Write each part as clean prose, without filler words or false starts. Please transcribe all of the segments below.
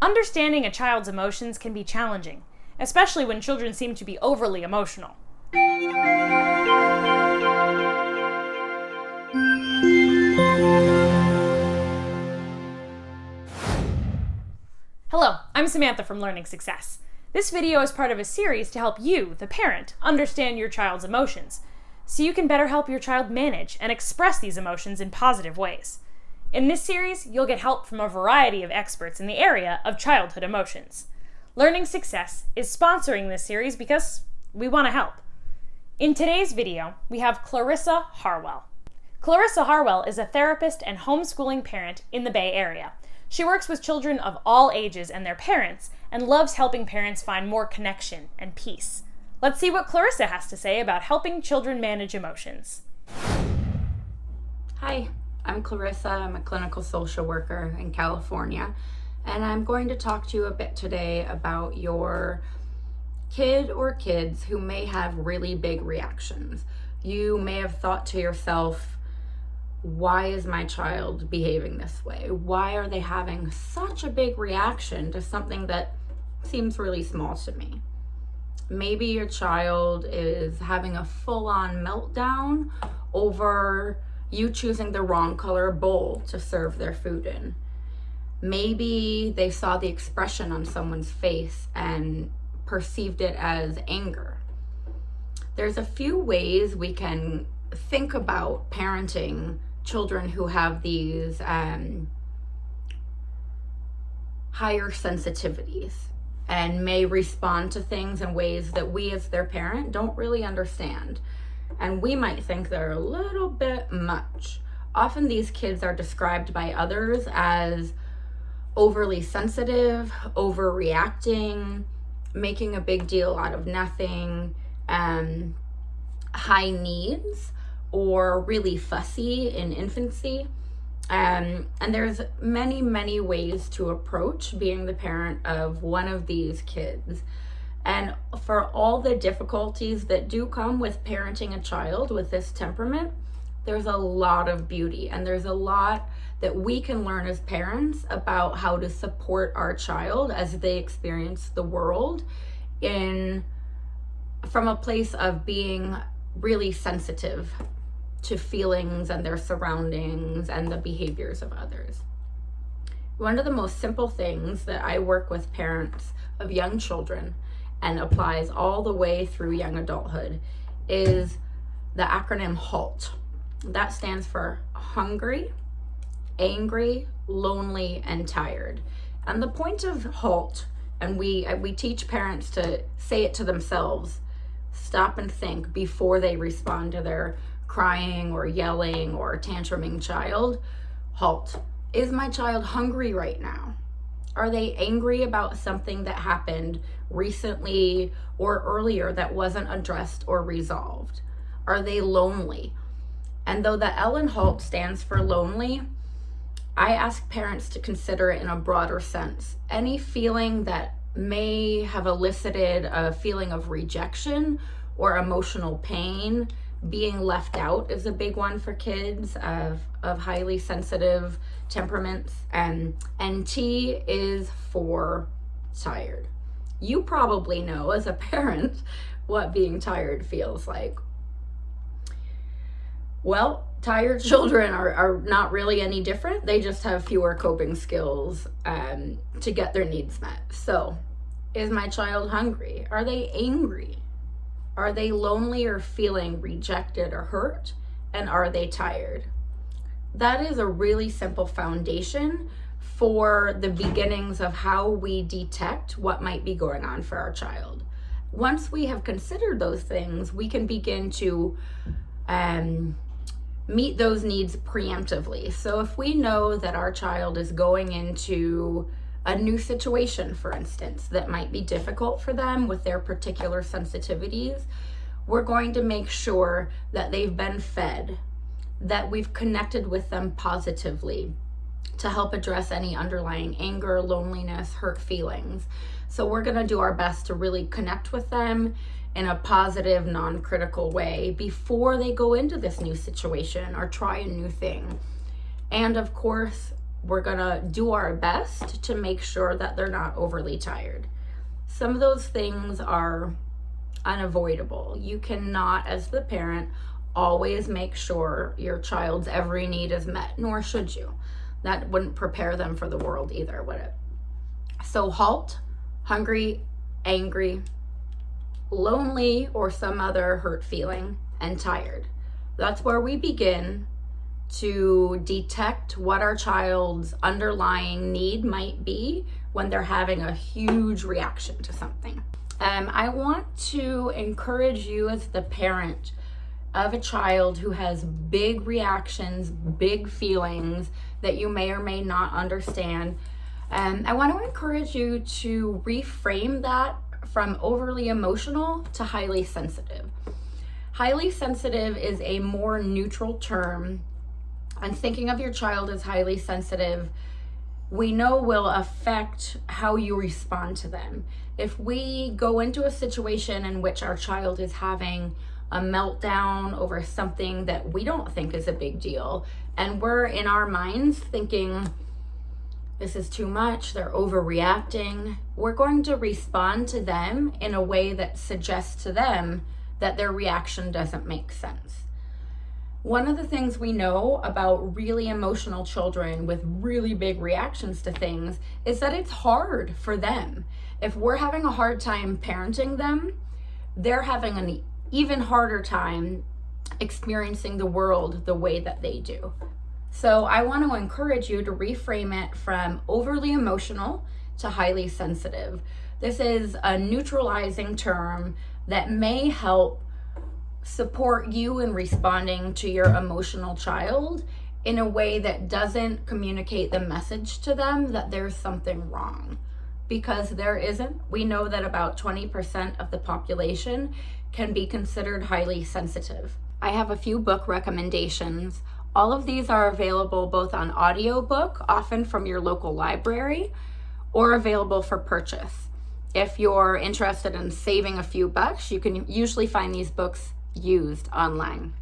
Understanding a child's emotions can be challenging, especially when children seem to be overly emotional. Hello, I'm Samantha from Learning Success. This video is part of a series to help you, the parent, understand your child's emotions, so you can better help your child manage and express these emotions in positive ways. In this series, you'll get help from a variety of experts in the area of childhood emotions. Learning Success is sponsoring this series because we want to help. In today's video, we have Clarissa Harwell. Clarissa Harwell is a therapist and homeschooling parent in the Bay Area. She works with children of all ages and their parents and loves helping parents find more connection and peace. Let's see what Clarissa has to say about helping children manage emotions. Hi, I'm Clarissa. I'm a clinical social worker in California, and I'm going to talk to you a bit today about your kid or kids who may have really big reactions. You may have thought to yourself, why is my child behaving this way? Why are they having such a big reaction to something that seems really small to me? Maybe your child is having a full-on meltdown over you choosing the wrong color bowl to serve their food in. Maybe they saw the expression on someone's face and perceived it as anger. There's a few ways we can think about parenting children who have these higher sensitivities and may respond to things in ways that we as their parent don't really understand. And we might think they're a little bit much. Often these kids are described by others as overly sensitive, overreacting, making a big deal out of nothing, high needs, or really fussy in infancy. And there's many ways to approach being the parent of one of these kids. And for all the difficulties that do come with parenting a child with this temperament, there's a lot of beauty, and there's a lot that we can learn as parents about how to support our child as they experience the world from a place of being really sensitive to feelings and their surroundings and the behaviors of others. One of the most simple things that I work with parents of young children and applies all the way through young adulthood is the acronym HALT. That stands for hungry, angry, lonely, and tired. And the point of HALT, and we teach parents to say it to themselves, stop and think before they respond to their crying or yelling or tantruming child. HALT. Is my child hungry right now? Are they angry about something that happened recently or earlier that wasn't addressed or resolved? Are they lonely? And though the L in HALT stands for lonely, I ask parents to consider it in a broader sense. Any feeling that may have elicited a feeling of rejection or emotional pain, being left out is a big one for kids of highly sensitive temperaments. And T is for tired. You probably know as a parent what being tired feels like. Well, tired children are not really any different. They just have fewer coping skills to get their needs met. So, is my child hungry? Are they angry? Are they lonely or feeling rejected or hurt? And are they tired? That is a really simple foundation for the beginnings of how we detect what might be going on for our child. Once we have considered those things, we can begin to meet those needs preemptively. So if we know that our child is going into a new situation, for instance, that might be difficult for them with their particular sensitivities, we're going to make sure that they've been fed, that we've connected with them positively to help address any underlying anger, loneliness, hurt feelings. So we're going to do our best to really connect with them in a positive, non-critical way before they go into this new situation or try a new thing. And of course, we're gonna do our best to make sure that they're not overly tired. Some of those things are unavoidable. You cannot, as the parent, always make sure your child's every need is met, nor should you. That wouldn't prepare them for the world either, would it? So halt, hungry, angry, lonely, or some other hurt feeling, and tired. That's where we begin to detect what our child's underlying need might be when they're having a huge reaction to something. I want to encourage you as the parent of a child who has big reactions, big feelings that you may or may not understand. I want to encourage you to reframe that from overly emotional to highly sensitive. Highly sensitive is a more neutral term, and thinking of your child as highly sensitive, we know will affect how you respond to them. If we go into a situation in which our child is having a meltdown over something that we don't think is a big deal, and we're in our minds thinking, this is too much, they're overreacting, we're going to respond to them in a way that suggests to them that their reaction doesn't make sense. One of the things we know about really emotional children with really big reactions to things is that it's hard for them. If we're having a hard time parenting them, they're having an even harder time experiencing the world the way that they do. So I want to encourage you to reframe it from overly emotional to highly sensitive. This is a neutralizing term that may help support you in responding to your emotional child in a way that doesn't communicate the message to them that there's something wrong, because there isn't. We know that about 20% of the population can be considered highly sensitive. I have a few book recommendations. All of these are available both on audiobook, often from your local library, or available for purchase. If you're interested in saving a few bucks, you can usually find these books used online.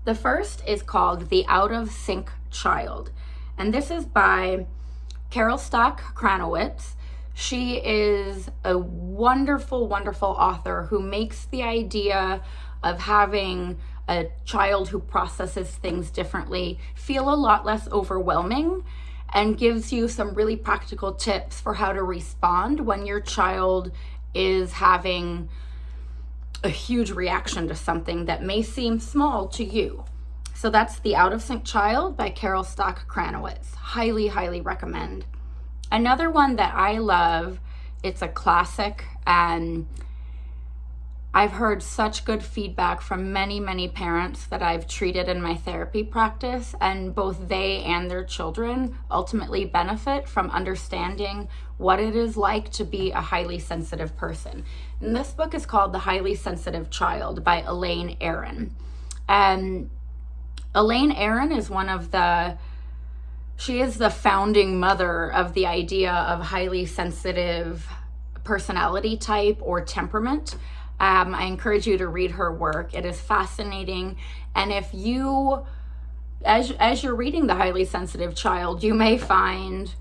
The first is called The Out of Sync Child, and this is by Carol Stock Kranowitz. She is a wonderful, wonderful author who makes the idea of having a child who processes things differently feel a lot less overwhelming, and gives you some really practical tips for how to respond when your child is having a huge reaction to something that may seem small to you. So that's The Out of Sync Child by Carol Stock Kranowitz. Highly, highly recommend. Another one that I love, it's a classic, and I've heard such good feedback from many, many parents that I've treated in my therapy practice, and both they and their children ultimately benefit from understanding what it is like to be a highly sensitive person. And this book is called The Highly Sensitive Child by Elaine Aron. And Elaine Aron is she is the founding mother of the idea of highly sensitive personality type or temperament. I encourage you to read her work. It is fascinating. And if you, as you're reading The Highly Sensitive Child, you may find,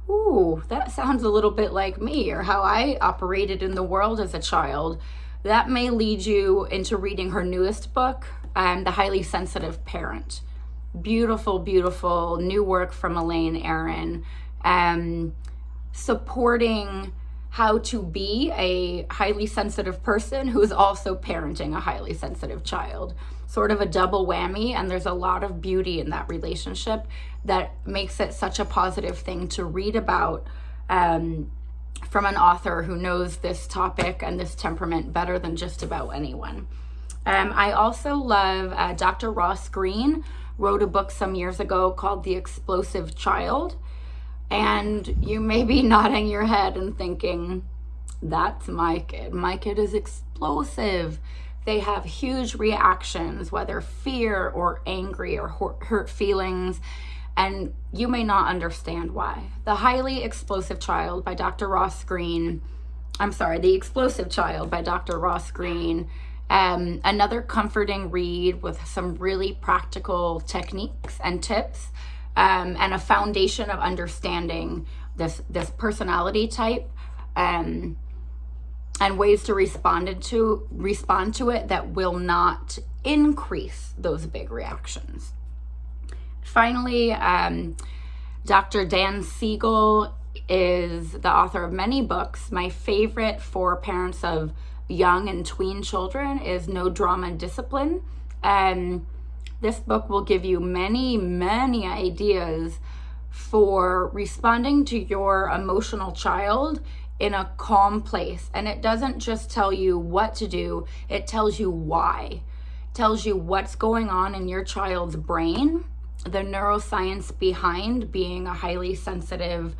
ooh, that sounds a little bit like me, or how I operated in the world as a child. That may lead you into reading her newest book, The Highly Sensitive Parent. Beautiful, beautiful new work from Elaine Aron, supporting how to be a highly sensitive person who is also parenting a highly sensitive child. Sort of a double whammy, and there's a lot of beauty in that relationship that makes it such a positive thing to read about from an author who knows this topic and this temperament better than just about anyone. I also love Dr. Ross Greene wrote a book some years ago called The Explosive Child. And you may be nodding your head and thinking, that's my kid. My kid is explosive. They have huge reactions, whether fear or angry or hurt feelings, and you may not understand why. The Highly Explosive Child by Dr. Ross Greene. The Explosive Child by Dr. Ross Greene. Another comforting read with some really practical techniques and tips and a foundation of understanding this personality type, and ways to respond to it that will not increase those big reactions. Finally, Dr. Dan Siegel is the author of many books. My favorite for parents of young and tween children is No Drama Discipline. This book will give you many, many ideas for responding to your emotional child in a calm place. And it doesn't just tell you what to do, it tells you why. It tells you what's going on in your child's brain, the neuroscience behind being a highly sensitive,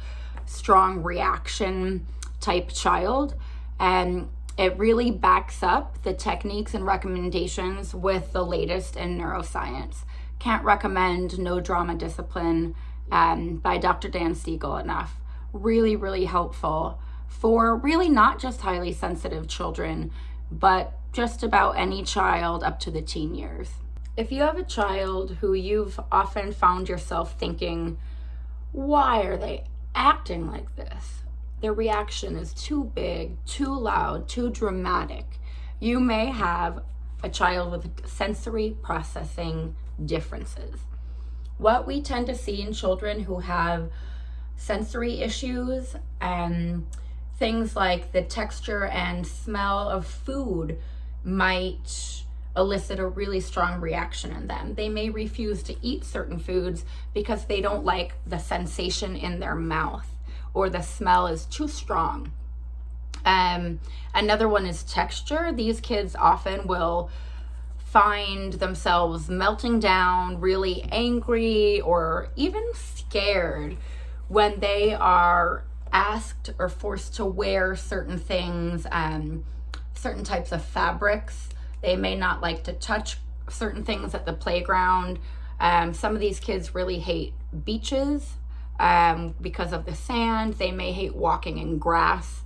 strong reaction type child. And it really backs up the techniques and recommendations with the latest in neuroscience. Can't recommend No Drama Discipline by Dr. Dan Siegel enough. Really, really helpful for really not just highly sensitive children, but just about any child up to the teen years. If you have a child who you've often found yourself thinking, why are they acting like this? Their reaction is too big, too loud, too dramatic. You may have a child with sensory processing differences. What we tend to see in children who have sensory issues, things like the texture and smell of food might elicit a really strong reaction in them. They may refuse to eat certain foods because they don't like the sensation in their mouth, or the smell is too strong. Another one is texture. These kids often will find themselves melting down, really angry, or even scared when they are asked or forced to wear certain things, certain types of fabrics. They may not like to touch certain things at the playground. Some of these kids really hate beaches because of the sand. They may hate walking in grass.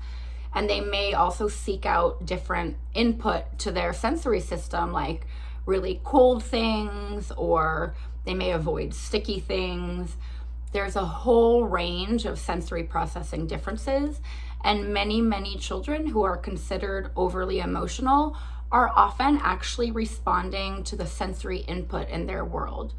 And they may also seek out different input to their sensory system, like really cold things, or they may avoid sticky things. There's a whole range of sensory processing differences, and many, many children who are considered overly emotional are often actually responding to the sensory input in their world.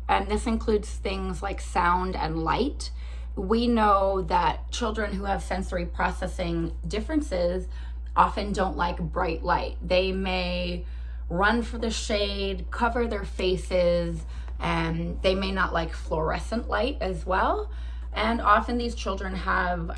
And this includes things like sound and light. We know that children who have sensory processing differences often don't like bright light. They may run for the shade, cover their faces, and they may not like fluorescent light as well. And often these children have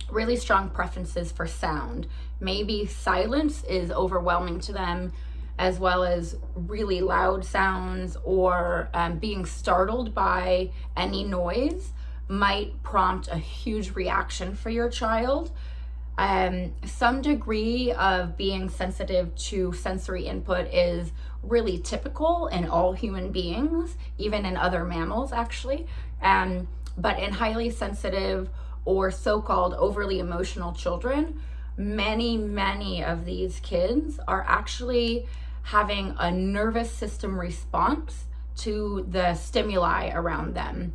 really strong preferences for sound. Maybe silence is overwhelming to them, as well as really loud sounds, or being startled by any noise might prompt a huge reaction for your child. Some degree of being sensitive to sensory input is really typical in all human beings, even in other mammals actually. But in highly sensitive or so-called overly emotional children, many of these kids are actually having a nervous system response to the stimuli around them.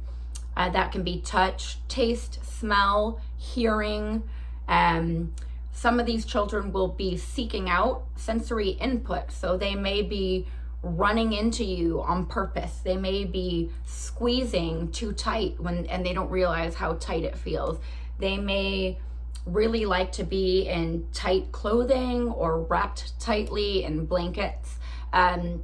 That can be touch, taste, smell, hearing. Some of these children will be seeking out sensory input, so they may be running into you on purpose. They may be squeezing too tight and they don't realize how tight it feels. They may really like to be in tight clothing or wrapped tightly in blankets. And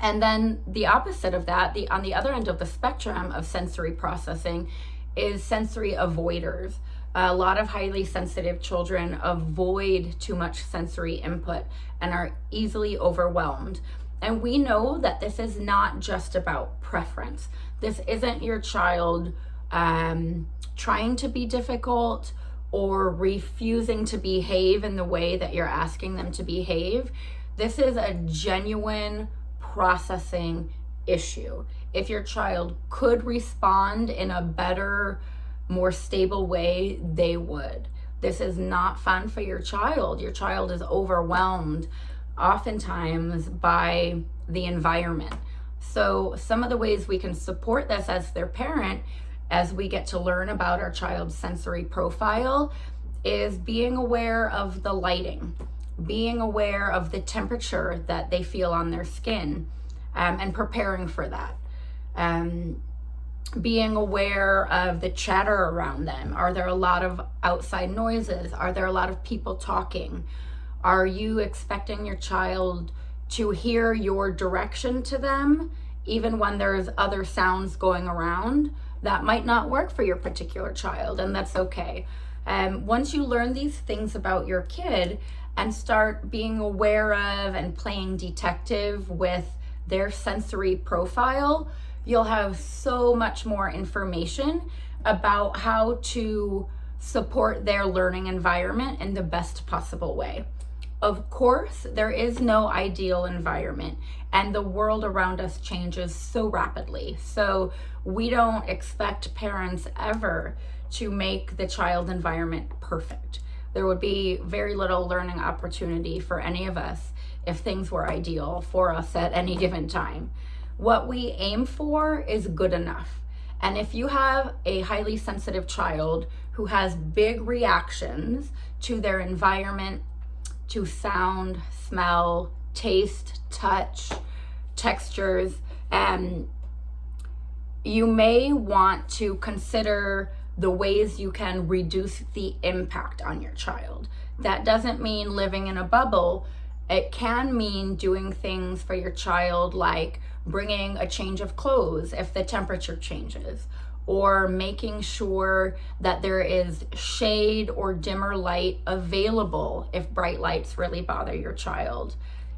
then the opposite of that, on the other end of the spectrum of sensory processing, is sensory avoiders. A lot of highly sensitive children avoid too much sensory input and are easily overwhelmed. And we know that this is not just about preference. This isn't your child trying to be difficult or refusing to behave in the way that you're asking them to behave. This is a genuine processing issue. If your child could respond in a better, more stable way, they would. This is not fun for your child. Your child is overwhelmed oftentimes by the environment. So some of the ways we can support this as their parent, as we get to learn about our child's sensory profile, is being aware of the lighting, being aware of the temperature that they feel on their skin, and preparing for that. Being aware of the chatter around them. Are there a lot of outside noises? Are there a lot of people talking? Are you expecting your child to hear your direction to them, even when there's other sounds going around? That might not work for your particular child, and that's okay. Once you learn these things about your kid and start being aware of and playing detective with their sensory profile, you'll have so much more information about how to support their learning environment in the best possible way. Of course, there is no ideal environment, and the world around us changes so rapidly. So we don't expect parents ever to make the child environment perfect. There would be very little learning opportunity for any of us if things were ideal for us at any given time. What we aim for is good enough. And if you have a highly sensitive child who has big reactions to their environment, to sound, smell, taste, touch, textures, you may want to consider the ways you can reduce the impact on your child. That doesn't mean living in a bubble. It can mean doing things for your child, like bringing a change of clothes if the temperature changes, or making sure that there is shade or dimmer light available if bright lights really bother your child.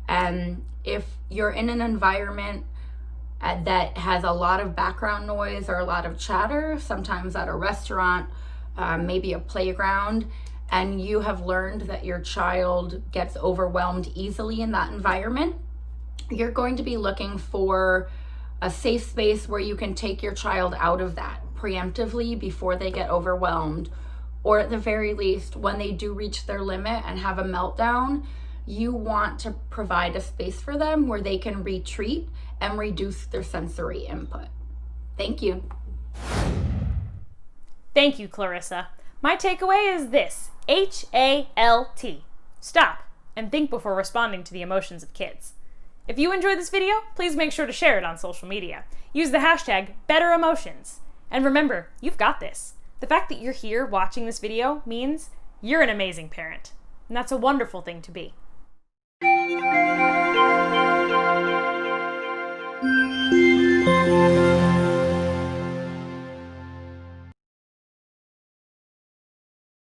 And if you're in an environment that has a lot of background noise or a lot of chatter, sometimes at a restaurant, maybe a playground, and you have learned that your child gets overwhelmed easily in that environment, you're going to be looking for a safe space where you can take your child out of that preemptively before they get overwhelmed, or at the very least, when they do reach their limit and have a meltdown, you want to provide a space for them where they can retreat and reduce their sensory input. Thank you. Thank you, Clarissa. My takeaway is this: H.A.L.T. Stop and think before responding to the emotions of kids. If you enjoyed this video, please make sure to share it on social media. Use the hashtag #BetterEmotions. And remember, you've got this. The fact that you're here watching this video means you're an amazing parent. And that's a wonderful thing to be.